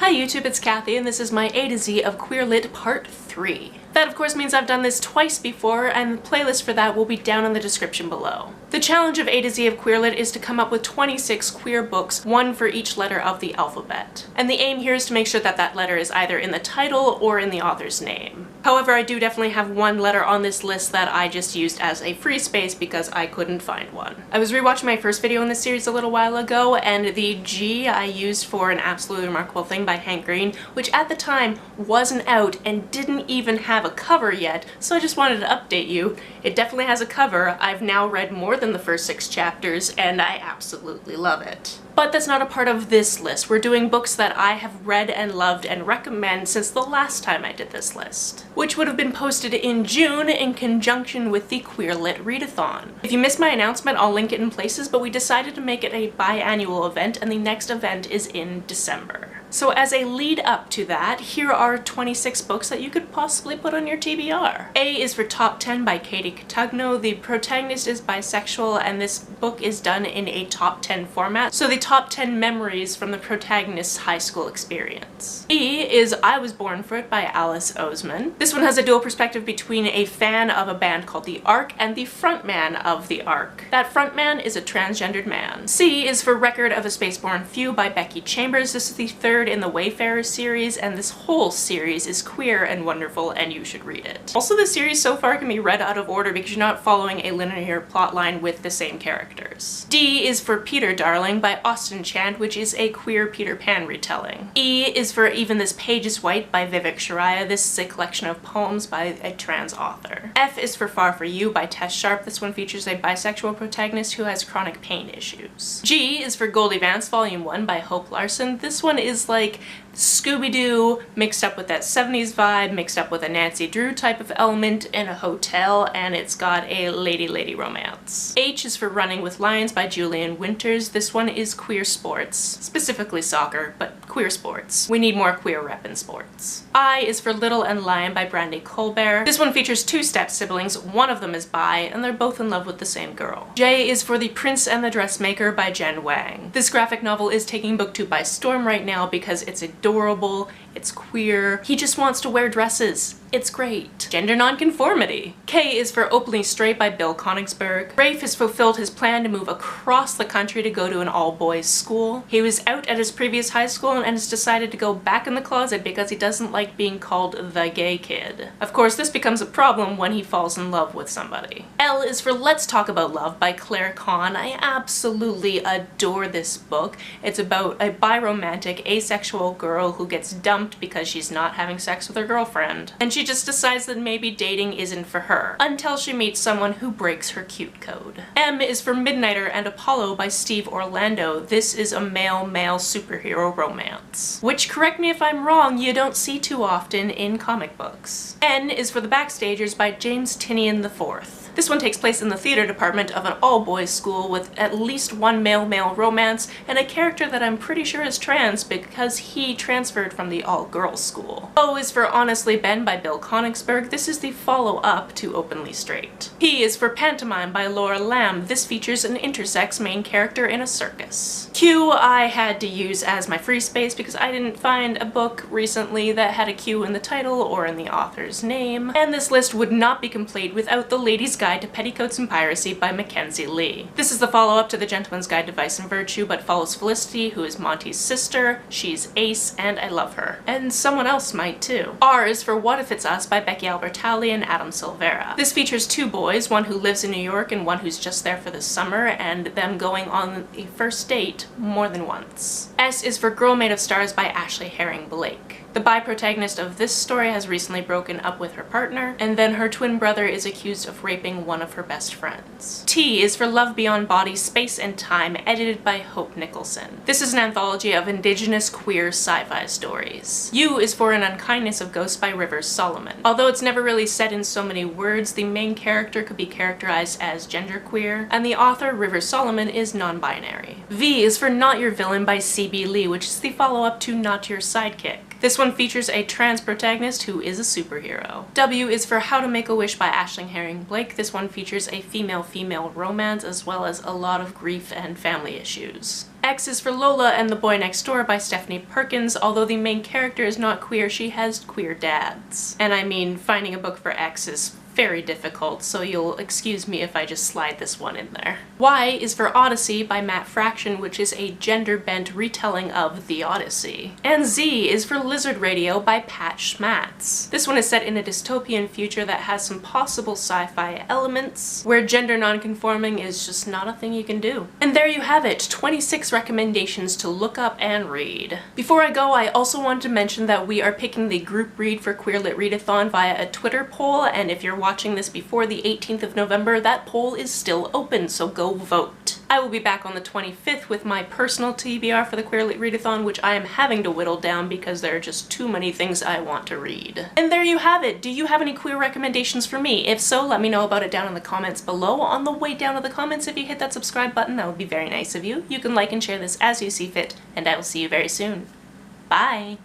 Hi YouTube, it's Kathy, and this is my A to Z of Queer Lit Part 3. That of course means I've done this twice before, and the playlist for that will be down in the description below. The challenge of A to Z of Queer Lit is to come up with 26 queer books, one for each letter of the alphabet. And the aim here is to make sure that that letter is either in the title or in the author's name. However, I do definitely have one letter on this list that I just used as a free space because I couldn't find one. I was rewatching my first video in this series a little while ago, and the G I used for An Absolutely Remarkable Thing by Hank Green, which at the time wasn't out and didn't even have a cover yet, so I just wanted to update you. It definitely has a cover. I've now read more than the first 6 chapters, and I absolutely love it. But that's not a part of this list. We're doing books that I have read and loved and recommend since the last time I did this list, which would have been posted in June in conjunction with the Queer Lit Readathon. If you missed my announcement, I'll link it in places, but we decided to make it a biannual event, and the next event is in December. So as a lead up to that, here are 26 books that you could possibly put on your TBR. A is for Top 10 by Katie Cotugno. The protagonist is bisexual, and this book is done in a top 10 format, so the top 10 memories from the protagonist's high school experience. B is I Was Born for It by Alice Oseman. This one has a dual perspective between a fan of a band called The Ark and the frontman of The Ark. That frontman is a transgendered man. C is for Record of a Spaceborne Few by Becky Chambers. This is the third in the Wayfarer series, and this whole series is queer and wonderful, and you should read it. Also, the series so far can be read out of order because you're not following a linear plotline with the same characters. D is for Peter Darling by Austin Chand, which is a queer Peter Pan retelling. E is for Even This Page is White by Vivek Sharaya. This is a collection of poems by a trans author. F is for Far For You by Tess Sharp. This one features a bisexual protagonist who has chronic pain issues. G is for Goldie Vance Volume 1 by Hope Larson. This one is like Scooby-Doo mixed up with that 70s vibe, mixed up with a Nancy Drew type of element in a hotel, and it's got a lady-lady romance. H is for Running with Lions by Julian Winters. This one is queer sports, specifically soccer, but queer sports. We need more queer rep in sports. I is for Little and Lion by Brandy Colbert. This one features 2 step-siblings, one of them is bi, and they're both in love with the same girl. J is for The Prince and the Dressmaker by Jen Wang. This graphic novel is taking booktube by storm right now because it's adorable, it's queer, he just wants to wear dresses. It's great. Gender nonconformity. K is for Openly Straight by Bill Konigsberg. Rafe has fulfilled his plan to move across the country to go to an all-boys school. He was out at his previous high school and has decided to go back in the closet because he doesn't like being called the gay kid. Of course, this becomes a problem when he falls in love with somebody. L is for Let's Talk About Love by Claire Kahn. I absolutely adore this book. It's about a biromantic, asexual girl who gets dumped because she's not having sex with her girlfriend. And she just decides that maybe dating isn't for her, until she meets someone who breaks her cute code. M is for Midnighter and Apollo by Steve Orlando. This is a male-male superhero romance, which, correct me if I'm wrong, you don't see too often in comic books. N is for The Backstagers by James Tinian IV. This one takes place in the theater department of an all-boys school with at least one male-male romance and a character that I'm pretty sure is trans because he transferred from the all-girls school. O is for Honestly Ben by Bill Konigsberg. This is the follow-up to Openly Straight. P is for Pantomime by Laura Lamb. This features an intersex main character in a circus. Q I had to use as my free space because I didn't find a book recently that had a Q in the title or in the author's name, and this list would not be complete without The Lady's Guide to Petticoats and Piracy by Mackenzie Lee. This is the follow-up to The Gentleman's Guide to Vice and Virtue, but follows Felicity, who is Monty's sister. She's ace, and I love her. And someone else might too. R is for What If It's Us by Becky Albertalli and Adam Silvera. This features 2 boys, one who lives in New York and one who's just there for the summer, and them going on a first date more than once. S is for Girl Made of Stars by Ashley Herring Blake. The bi-protagonist of this story has recently broken up with her partner, and then her twin brother is accused of raping one of her best friends. T is for Love Beyond Body, Space and Time, edited by Hope Nicholson. This is an anthology of indigenous queer sci-fi stories. U is for An Unkindness of Ghosts by Rivers Solomon. Although it's never really said in so many words, the main character could be characterized as genderqueer, and the author, Rivers Solomon, is non-binary. V is for Not Your Villain by C.B. Lee, which is the follow-up to Not Your Sidekick. This one features a trans protagonist who is a superhero. W is for How to Make a Wish by Aisling Herring Blake. This one features a female-female romance as well as a lot of grief and family issues. X is for Lola and the Boy Next Door by Stephanie Perkins. Although the main character is not queer, she has queer dads. And I mean, finding a book for X is very difficult, so you'll excuse me if I just slide this one in there. Y is for Odyssey by Matt Fraction, which is a gender-bent retelling of The Odyssey. And Z is for Lizard Radio by Pat Schmatz. This one is set in a dystopian future that has some possible sci-fi elements, where gender non-conforming is just not a thing you can do. And there you have it, 26 recommendations to look up and read. Before I go, I also wanted to mention that we are picking the group read for Queer Lit Readathon via a Twitter poll, and if you're watching this before the 18th of November, that poll is still open, so go vote. I will be back on the 25th with my personal TBR for the Queer Lit Readathon, which I am having to whittle down because there are just too many things I want to read. And there you have it! Do you have any queer recommendations for me? If so, let me know about it down in the comments below. On the way down to the comments, if you hit that subscribe button, that would be very nice of you. You can like and share this as you see fit, and I will see you very soon. Bye!